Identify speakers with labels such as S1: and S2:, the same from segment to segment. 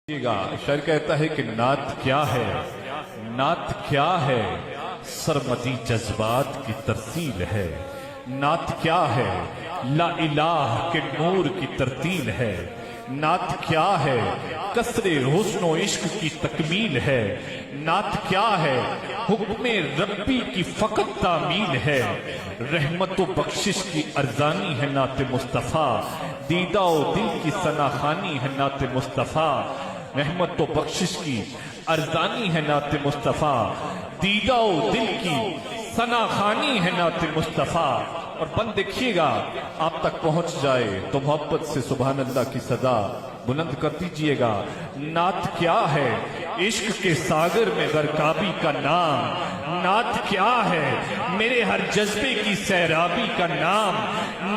S1: شاعر کہتا ہے کہ نعت کیا ہے، نعت کیا ہے، سرمدی جذبات کی ترسیل ہے۔ نعت کیا ہے، لا الہ کے نور کی ترتیل ہے۔ نعت کیا ہے، کثر حسن و عشق کی تکمیل ہے۔ نعت کیا ہے، حکم ربی کی فقط تعمیل ہے۔ رحمت و بخشش کی ارزانی ہے نعت مصطفیٰ، دیدہ و دل کی ثناخوانی ہے نعت مصطفیٰ۔ رحمت و بخشش کی ارزانی ہے نعت مصطفیٰ، دیدہ و دل کی ثناخوانی ہے نعت مصطفیٰ۔ اور بند دیکھیے گا آپ تک پہنچ جائے تو محبت سے سبحان اللہ کی صدا بلند کر دیجئے گا۔ نعت کیا ہے، عشق کے ساگر میں غرقابی کا نام۔ نعت کیا ہے، میرے ہر جذبے کی سیرابی کا نام۔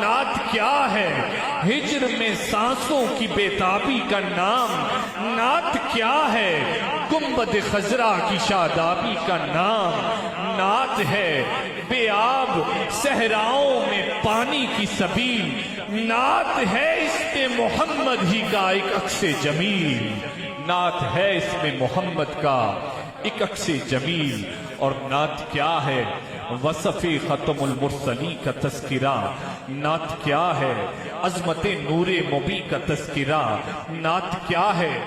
S1: نعت کیا ہے، ہجر میں سانسوں کی بےتابی کا نام۔ نعت کیا ہے، گنبد خضرا کی شادابی کا نام۔ نعت ہے بے آب صحراؤں میں پانی کی سبیل۔ نعت ہے اس میں محمد ہی کا ایک عکس جمیل۔ نعت ہے اس میں محمد کا ایک عکس جمیل۔ اور نعت کیا ہے، وصف ختم المرسلی کا تذکرہ۔ نعت کیا ہے، عظمت نور مبی کا تذکرہ۔ نعت کیا ہے،